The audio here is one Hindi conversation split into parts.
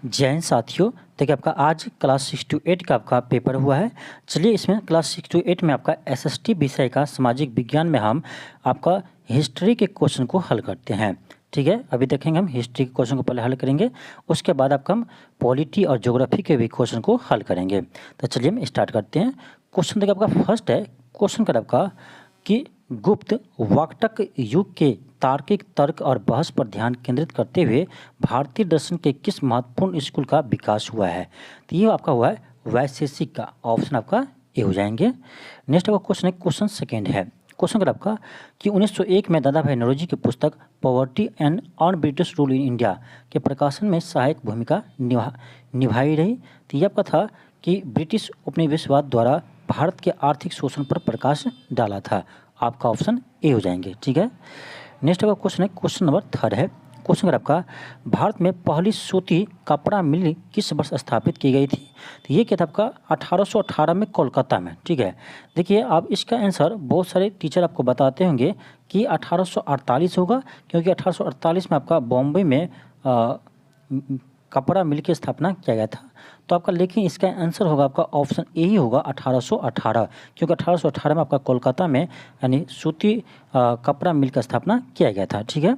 जय हिंद साथियों। देखिए आपका आज क्लास 6 to 8 का आपका पेपर हुआ है। चलिए इसमें क्लास 6 to 8 में आपका एसएसटी विषय का सामाजिक विज्ञान में हम आपका हिस्ट्री के क्वेश्चन को हल करते हैं। ठीक है, अभी देखेंगे हम हिस्ट्री के क्वेश्चन को पहले हल करेंगे, उसके बाद आपका हम पॉलिटी और ज्योग्राफी के भी क्वेश्चन को हल करेंगे। तो चलिए हम स्टार्ट करते हैं। क्वेश्चन देखिए आपका फर्स्ट है, क्वेश्चन का आपका कि गुप्त वाकटक युग के तार्किक तर्क और बहस पर ध्यान केंद्रित करते हुए भारतीय दर्शन के किस महत्वपूर्ण स्कूल का विकास हुआ है। तो ये आपका हुआ है वैशेषिक का, ऑप्शन आपका ए हो जाएंगे। नेक्स्ट आपका क्वेश्चन है, क्वेश्चन सेकेंड है, क्वेश्चन का आपका कि 1901 में दादा भाई नौरोजी की पुस्तक poverty and on British rule in India के प्रकाशन में सहायक भूमिका निभाई रही। तो ये आपका था कि ब्रिटिश उपनिवेशवाद द्वारा भारत के आर्थिक शोषण पर प्रकाश डाला था। आपका ऑप्शन ए हो जाएंगे। ठीक है, नेक्स्ट आपका क्वेश्चन है, क्वेश्चन नंबर थर्ड है, क्वेश्चन अगर आपका भारत में पहली सूती कपड़ा मिल किस वर्ष स्थापित की गई थी। तो ये क्या था आपका 1818 में कोलकाता में। ठीक है, देखिए आप इसका आंसर बहुत सारे टीचर आपको बताते होंगे कि 1848 होगा, क्योंकि 1848 में आपका बॉम्बे में कपड़ा मिल की स्थापना किया गया था। तो आपका लेकिन इसका आंसर होगा आपका ऑप्शन ए ही होगा 1818, क्योंकि 1818 में आपका कोलकाता में यानी सूती कपड़ा मिल का स्थापना किया गया था। ठीक है,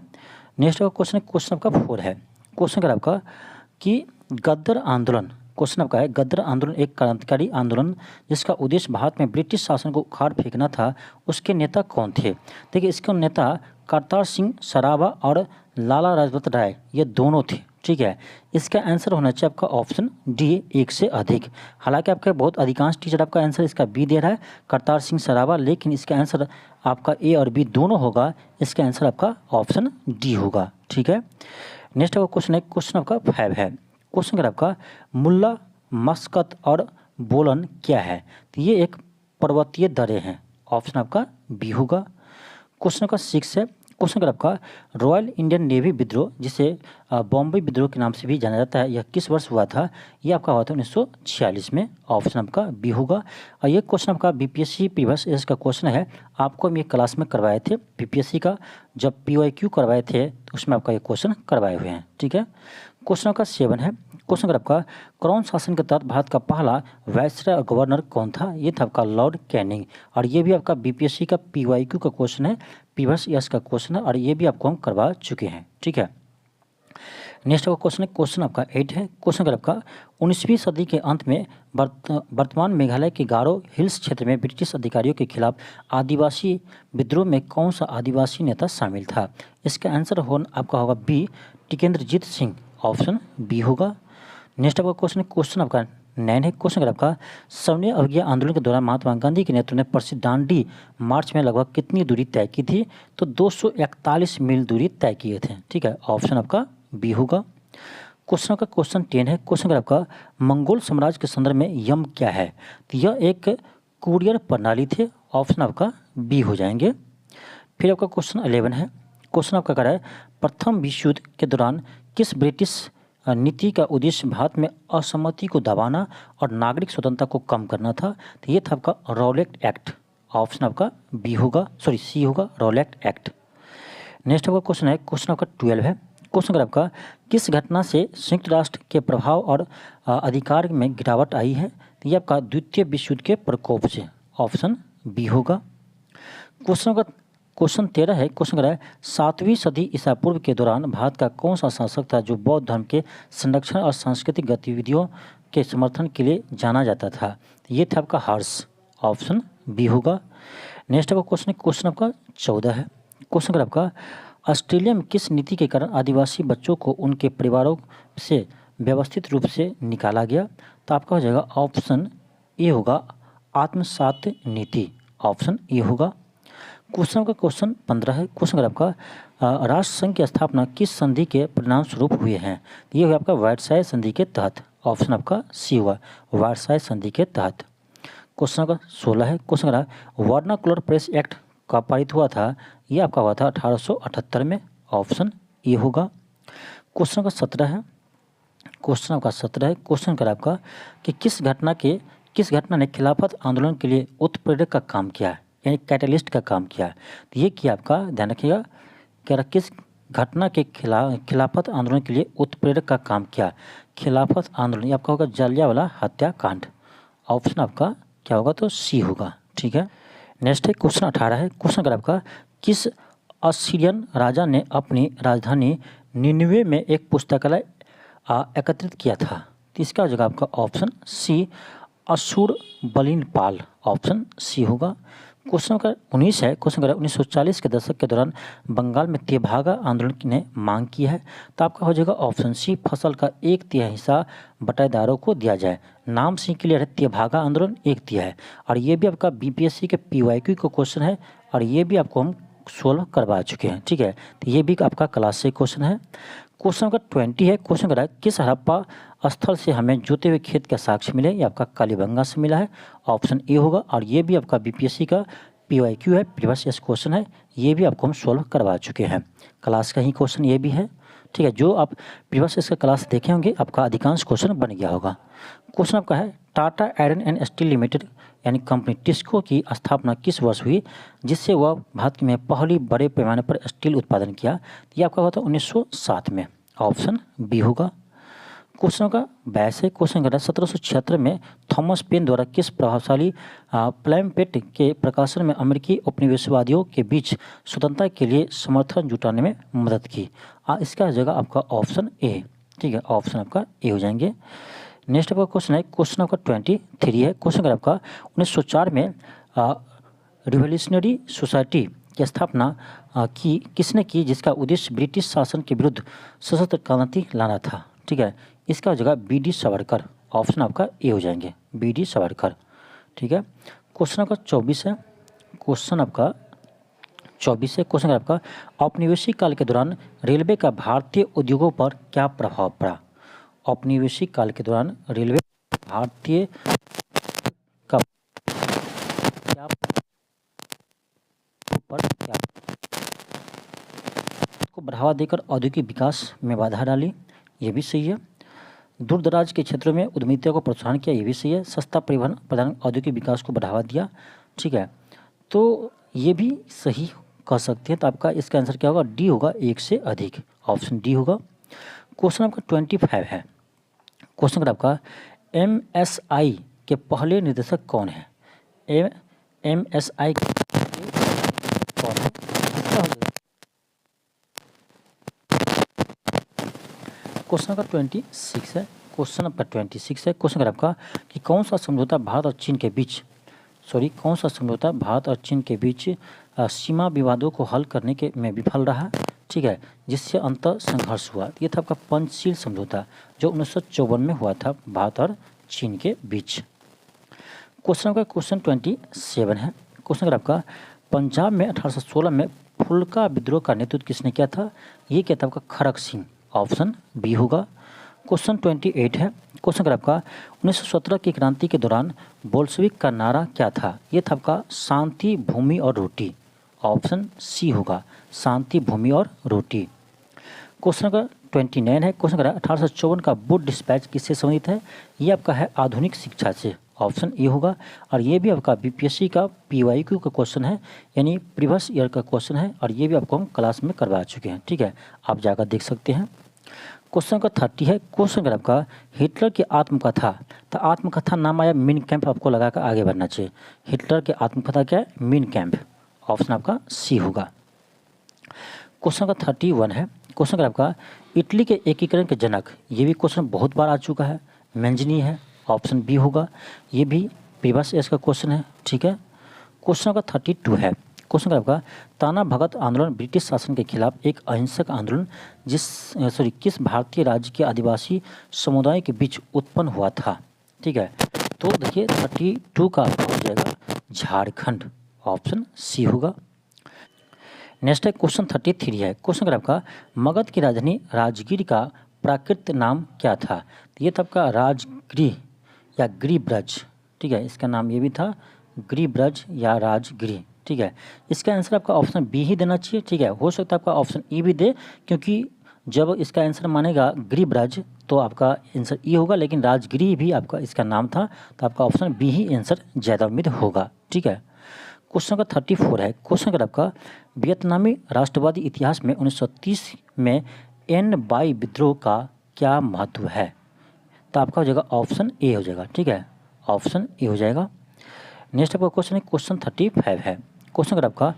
नेक्स्ट आपका क्वेश्चन है, क्वेश्चन आपका 4 है, क्वेश्चन का आपका कि गद्दर आंदोलन, क्वेश्चन आपका है गद्दर आंदोलन एक क्रांतिकारी आंदोलन जिसका उद्देश्य भारत में ब्रिटिश शासन को उखाड़ फेंकना था, उसके नेता कौन थे। देखिए इसके नेता करतार सिंह सराबा और लाला लाजपत राय, ये दोनों थे। ठीक है, इसका आंसर होना चाहिए आपका ऑप्शन डी, एक से अधिक। हालांकि आपका बहुत अधिकांश टीचर आपका आंसर इसका बी दे रहा है, करतार सिंह सराबा, लेकिन इसका आंसर आपका ए और बी दोनों होगा। इसका आंसर आपका ऑप्शन डी होगा। ठीक है, नेक्स्ट आपका क्वेश्चन है, क्वेश्चन आपका 5 है, क्वेश्चन का आपका मुल्ला मस्कत और बोलन क्या है। तो ये एक पर्वतीय दर्रे हैं, ऑप्शन आपका बी होगा। क्वेश्चन का 6 है, क्वेश्चन का आपका रॉयल इंडियन नेवी विद्रोह, जिसे बॉम्बे विद्रोह के नाम से भी जाना जाता है, यह किस वर्ष हुआ था। ये आपका हुआ था 1946 में, ऑप्शन आपका बी होगा। और ये क्वेश्चन आपका बीपीएससी प्रीवियस ईयर का क्वेश्चन है, आपको हम ये क्लास में करवाए थे बीपीएससी का, जब PYQ करवाए थे तो उसमें आपका ये क्वेश्चन करवाए हुए हैं। ठीक है, क्वेश्चन का 7 है, क्वेश्चन का आपका क्राउन शासन के तहत भारत का पहला वायसराय और गवर्नर कौन था। ये था आपका लॉर्ड कैनिंग, और ये भी आपका बीपीएससी का PYQ का क्वेश्चन है, प्रीवियस ईयर्स का क्वेश्चन है, और ये भी आपको हम करवा चुके हैं। ठीक है, नेक्स्ट आपका क्वेश्चन है, क्वेश्चन आपका 8 है, क्वेश्चन आपका 19वीं सदी के अंत में वर्तमान मेघालय के गारो हिल्स क्षेत्र में ब्रिटिश अधिकारियों के खिलाफ आदिवासी विद्रोह में कौन सा आदिवासी नेता शामिल था। इसका आंसर आपका होगा B, Tikendrajit Singh, option B होगा। नेक्स्ट आपका क्वेश्चन है, क्वेश्चन आपका 9 है, क्वेश्चन आपका सवर्णीय अवज्ञा आंदोलन के दौरान महात्मा गांधी के नेतृत्व में प्रसिद्ध दांडी मार्च में लगभग कितनी दूरी तय की थी। तो 241 मील दूरी तय किए थे। ठीक है, ऑप्शन आपका बी होगा। क्वेश्चन का क्वेश्चन 10 है, क्वेश्चन आपका मंगोल साम्राज्य के संदर्भ में यम क्या है। तो यह एक कुरियर प्रणाली थे, ऑप्शन आपका बी हो जाएंगे। फिर आपका क्वेश्चन 11 है, क्वेश्चन आपका कह रहा है प्रथम विश्व युद्ध के दौरान किस ब्रिटिश नीति का उद्देश्य भारत में असहमति को दबाना और नागरिक स्वतंत्रता को कम करना था। तो ये था आपका रॉलेट एक्ट, ऑप्शन आपका बी होगा, सॉरी सी होगा, रॉलेट एक्ट। नेक्स्ट आपका क्वेश्चन है, क्वेश्चन आपका 12 है, क्वेश्चन आपका किस घटना से संयुक्त राष्ट्र के प्रभाव और अधिकार में गिरावट आई है। तो ये आपका द्वितीय विश्व युद्ध के प्रकोप से, ऑप्शन बी होगा। क्वेश्चन का क्वेश्चन 13 है, क्वेश्चन है 7वीं सदी ईसा पूर्व के दौरान भारत का कौन सा शासक था जो बौद्ध धर्म के संरक्षण और सांस्कृतिक गतिविधियों के समर्थन के लिए जाना जाता था। ये था आपका हर्ष, ऑप्शन बी होगा। नेक्स्ट आपका क्वेश्चन है, क्वेश्चन आपका 14 है, क्वेश्चन आपका ऑस्ट्रेलिया में किस नीति के कारण आदिवासी बच्चों को उनके परिवारों से व्यवस्थित रूप से निकाला गया। तो आपका हो जाएगा ऑप्शन ए होगा, आत्मसात नीति, ऑप्शन ए होगा। क्वेश्चन का क्वेश्चन 15 है, क्वेश्चन आपका राष्ट्र संघ की स्थापना किस संधि के परिणाम स्वरूप हुए हैं। ये हुआ आपका वर्साय संधि के तहत, ऑप्शन आपका सी हुआ, वर्साय संधि के तहत। क्वेश्चन का 16 है, क्वेश्चन वर्नाकुलर प्रेस एक्ट का पारित हुआ था। ये आपका हुआ था 1878 में, ऑप्शन ए होगा। क्वेश्चन का 17 है, क्वेश्चन आपका 17 है, क्वेश्चन कर आपका कि किस घटना ने खिलाफत आंदोलन के लिए उत्प्रेरक का काम किया है, यानी कैटलिस्ट का काम किया है। तो ये किया आपका, ध्यान रखिएगा, क्या किस घटना के खिलाफत आंदोलन के लिए उत्प्रेरक का काम किया। खिलाफत आंदोलन ये आपका होगा जालियांवाला हत्याकांड। ऑप्शन आपका क्या होगा तो सी होगा। ठीक है, नेक्स्ट है क्वेश्चन 18 है। क्वेश्चन अगर आपका किस असीरियन राजा ने अपनी राजधानी निन्वे में एक पुस्तकालय एकत्रित किया था? तो इसका हो जाएगा आपका ऑप्शन सी अशुरबनिपाल। ऑप्शन सी होगा। क्वेश्चन नंबर 19 है। क्वेश्चन नंबर 1940 के दशक के दौरान बंगाल में तेभागा आंदोलन ने मांग की है। तो आपका हो जाएगा ऑप्शन सी फसल का 1/3 हिस्सा बटाईदारों को दिया जाए। नाम से क्लियर है, तेभागा आंदोलन 1/3 है। और ये भी आपका बीपीएससी के पीवाईक्यू का क्वेश्चन है और ये भी आपको हम सोल्व करवा चुके हैं। ठीक है, तो ये भी आपका क्लास से क्वेश्चन है। क्वेश्चन नंबर 20 है। क्वेश्चन कर रहा है किस हड़प्पा स्थल से हमें जोते हुए खेत का साक्ष्य मिले? ये आपका कालीबंगा से मिला है। ऑप्शन ए होगा और ये भी आपका बीपीएससी का पीवाईक्यू है, प्रीवियस ईयर क्वेश्चन है। ये भी आपको हम सोल्व करवा चुके हैं। क्लास का ही क्वेश्चन ये भी है। ठीक है, जो आप प्रीवियस ईयर का क्लास देखे होंगे आपका अधिकांश क्वेश्चन बन गया होगा। क्वेश्चन आपका है Tata iron and steel limited यानी कंपनी टिस्को की स्थापना किस वर्ष हुई जिससे वह भारत में पहली बड़े पैमाने पर स्टील उत्पादन किया? ये आपका हुआ था 1907 में। ऑप्शन बी होगा। क्वेश्चन का 22 है। क्वेश्चन का 1776 में थॉमस पेन द्वारा किस प्रभावशाली पैम्फलेट के प्रकाशन में अमेरिकी उपनिवेशवादियों के बीच स्वतंत्रता के लिए समर्थन जुटाने में मदद की? इसका जगह आपका ऑप्शन ए। ठीक है, ऑप्शन आपका ए हो जाएंगे। नेक्स्ट आपका क्वेश्चन है। क्वेश्चन आपका 23 है। क्वेश्चन अगर आपका 1904 में रिवोल्यूशनरी सोसाइटी की स्थापना किसने की जिसका उद्देश्य ब्रिटिश शासन के विरुद्ध सशस्त्र क्रांति लाना था? ठीक है, इसका जगह बी.डी. सावरकर। ऑप्शन आपका ए हो जाएंगे, बी.डी. सावरकर। ठीक है, क्वेश्चन आपका 24 है। क्वेश्चन आपका 24 है। क्वेश्चन आपका औपनिवेशिक काल के दौरान रेलवे का भारतीय उद्योगों पर क्या प्रभाव पड़ा? औपनिवेशिक काल के दौरान रेलवे भारतीय का क्या को बढ़ावा देकर औद्योगिक विकास में बाधा डाली? ये भी सही है। दूर दराज के क्षेत्रों में उद्यमिता को प्रोत्साहन किया? ये भी सही है। सस्ता परिवहन प्रदान औद्योगिक विकास को बढ़ावा दिया? ठीक है, तो ये भी सही कह सकते हैं। तो आपका इसका आंसर क्या होगा? डी होगा, एक से अधिक। ऑप्शन डी होगा। क्वेश्चन आपका 25 है। क्वेश्चन अगर आपका MSI के पहले निदेशक कौन है? MSI के कौन है? क्वेश्चन नंबर 26 है। क्वेश्चन नंबर 26 है। क्वेश्चन अगर आपका कि कौन सा समझौता भारत और चीन के बीच सीमा विवादों को हल करने के में विफल रहा? ठीक है, जिससे अंत संघर्ष हुआ? ये था आपका पंचशील समझौता जो 1954 में हुआ था भारत और चीन के बीच। क्वेश्चन का क्वेश्चन 27 है। क्वेश्चन अगर आपका पंजाब में 1816 में फुल्का विद्रोह का नेतृत्व किसने किया था? ये क्या था आपका? खड़क सिंह। ऑप्शन बी होगा। क्वेश्चन 28 है। क्वेश्चन अगर आपका 1917 की क्रांति के दौरान बोल्शेविक का नारा क्या था? ये था आपका शांति, भूमि और रोटी। ऑप्शन सी होगा, शांति, भूमि और रोटी। क्वेश्चन नंबर 29 है। क्वेश्चन अगर 1854 का वुड डिस्पैच किससे संबंधित है? ये आपका है आधुनिक शिक्षा से। ऑप्शन ए होगा। और ये भी आपका बीपीएससी का पीवाईक्यू का क्वेश्चन है यानी प्रीवियस ईयर का क्वेश्चन है और ये भी आपको हम क्लास में करवा चुके हैं। ठीक है, आप जाकर देख सकते हैं। क्वेश्चन का 30 है। क्वेश्चन अगर आपका हिटलर की आत्मकथा, तो आत्मकथा नाम आया मीन कैंप, आपको लगाकर आगे बढ़ना चाहिए। हिटलर की आत्मकथा क्या है? Mean camp. ऑप्शन आपका सी होगा। क्वेश्चन का 31 है। क्वेश्चन अगर आपका इटली के एकीकरण के जनक, ये भी क्वेश्चन बहुत बार आ चुका है, मैंजनी है। ऑप्शन बी होगा। ये भी प्रीवियस ईयर का क्वेश्चन है। ठीक है, क्वेश्चन का 32 है। क्वेश्चन का आपका ताना भगत आंदोलन ब्रिटिश शासन के खिलाफ एक अहिंसक आंदोलन किस भारतीय राज्य के आदिवासी समुदाय के बीच उत्पन्न हुआ था? ठीक है, तो देखिए 32 का हो जाएगा झारखंड। ऑप्शन सी होगा। नेक्स्ट है क्वेश्चन 33 है। क्वेश्चन अगर आपका मगध की राजधानी राजगीर का प्राकृत नाम क्या था? तो ये था आपका राजगृह या गिरिब्रज। ठीक है, इसका नाम ये भी था गिरिब्रज या राजगृह। ठीक है, इसका आंसर आपका ऑप्शन बी ही देना चाहिए। ठीक है, हो सकता है आपका ऑप्शन ई भी दे, क्योंकि जब इसका आंसर मानेगा गिरिब्रज तो आपका आंसर ई होगा, लेकिन राजगृह भी आपका इसका नाम था, तो आपका ऑप्शन बी ही आंसर ज़्यादा उम्मीद होगा। ठीक है, क्वेश्चन का 34 है। क्वेश्चन का आपका वियतनामी राष्ट्रवादी इतिहास में 1930 में एन बाई विद्रोह का क्या महत्व है? तो आपका हो जाएगा ऑप्शन ए हो जाएगा, ठीक है, ऑप्शन ए हो जाएगा। नेक्स्ट आपका क्वेश्चन है, क्वेश्चन 35 है। क्वेश्चन का आपका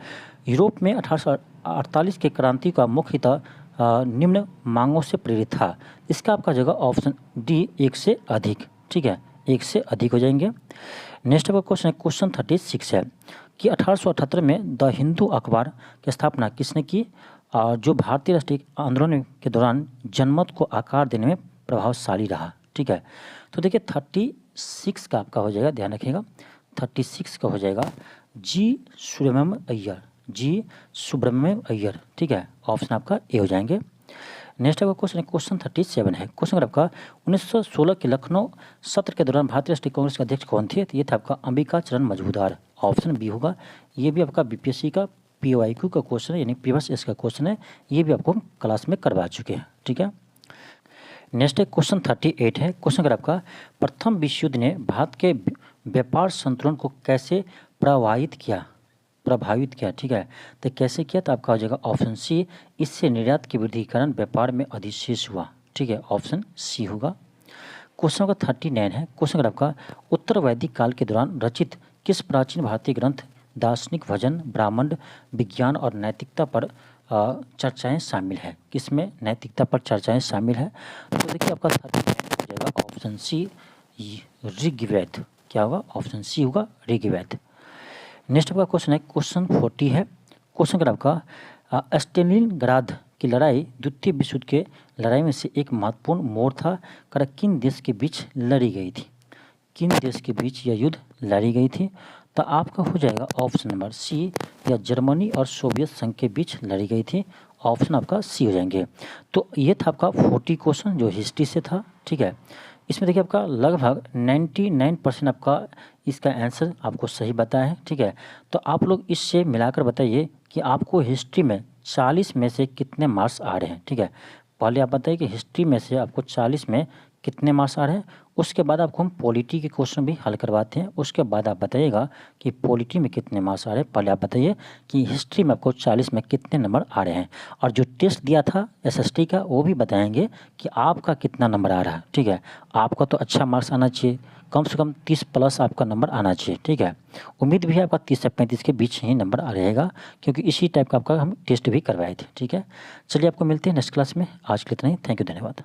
यूरोप में 1848 के क्रांति का मुख्यतः निम्न मांगों से प्रेरित था। इसका आपका जगह ऑप्शन डी, एक से अधिक, ठीक है, एक से अधिक हो जाएंगे। नेक्स्ट आपका क्वेश्चन है, क्वेश्चन 36 है कि 1878 में द हिंदू अखबार की स्थापना किसने की, जो भारतीय राष्ट्रीय आंदोलन के दौरान जनमत को आकार देने में प्रभावशाली रहा, ठीक है। तो देखिए 36 का आपका हो जाएगा, ध्यान रखिएगा, 36 का हो जाएगा जी सुब्रमण्यम अय्यर, जी सुब्रमण्यम अय्यर, ठीक है, ऑप्शन आपका ए हो जाएंगे। नेक्स्ट आपका क्वेश्चन है, क्वेश्चन 37 है। क्वेश्चन आपका 1916 के लखनऊ सत्र के दौरान भारतीय राष्ट्रीय कांग्रेस के अध्यक्ष कौन थे? तो ये था आपका अंबिका चरण मजूमदार, ऑप्शन बी होगा। ये भी आपका बीपीएससी का पीओआईक्यू का क्वेश्चन है, यानी प्रीवियस ईयर का क्वेश्चन है, ये भी आपको हम क्लास में करवा चुके हैं, ठीक है। नेक्स्ट है क्वेश्चन 38 है। क्वेश्चन अगर आपका प्रथम विश्व युद्ध ने भारत के व्यापार संतुलन को कैसे प्रभावित किया, ठीक है, तो कैसे किया? तो आपका हो जाएगा ऑप्शन सी, इससे निर्यात की वृद्धि के कारण व्यापार में अधिशेष हुआ, ठीक है, ऑप्शन सी होगा। क्वेश्चन का 39 है। क्वेश्चन अगर आपका उत्तर वैदिक काल के दौरान रचित किस प्राचीन भारतीय ग्रंथ दार्शनिक भजन, ब्राह्मण, विज्ञान और नैतिकता पर चर्चाएं शामिल है? किसमें नैतिकता पर चर्चाएं शामिल है? तो देखिए आपका 39 हो जाएगा ऑप्शन सी, ऋग्वेद। क्या होगा? ऑप्शन सी होगा, ऋग्वेद। नेक्स्ट आपका क्वेश्चन है, क्वेश्चन 40 है। क्वेश्चन अगर आपका स्टेलिनग्राद की लड़ाई द्वितीय विश्व युद्ध के लड़ाई में से एक महत्वपूर्ण मोड़ था, कर किन देश के बीच लड़ी गई थी? किन देश के बीच यह युद्ध लड़ी गई थी? तो आपका हो जाएगा ऑप्शन नंबर सी, या जर्मनी और सोवियत संघ के बीच लड़ी गई थी, ऑप्शन आपका सी हो जाएंगे। तो ये था आपका 40 क्वेश्चन जो हिस्ट्री से था, ठीक है। इसमें देखिए आपका लगभग 99% आपका इसका आंसर आपको सही बताया है, ठीक है। तो आप लोग इससे मिलाकर बताइए कि आपको हिस्ट्री में 40 में से कितने मार्क्स आ रहे हैं, ठीक है। पहले आप बताइए कि हिस्ट्री में से आपको 40 में कितने मार्क्स आ रहे हैं, उसके बाद आपको हम पॉलिटी के क्वेश्चन भी हल करवाते हैं, उसके बाद आप बताइएगा कि पॉलिटी में कितने मार्क्स आ रहे हैं। पहले आप बताइए कि हिस्ट्री में आपको 40 में कितने नंबर आ रहे हैं, और जो टेस्ट दिया था एसएसटी का वो भी बताएंगे कि आपका कितना नंबर आ रहा है, ठीक है। आपका तो अच्छा मार्क्स आना चाहिए, कम से कम 30 प्लस आपका नंबर आना चाहिए, ठीक है। उम्मीद भी है आपका 30 से 35 के बीच ही नंबर आ रहेगा, क्योंकि इसी टाइप का आपका हम टेस्ट भी करवाए थे, ठीक है। चलिए आपको मिलते हैं नेक्स्ट क्लास में, आज के लिए इतना ही, थैंक यू, धन्यवाद।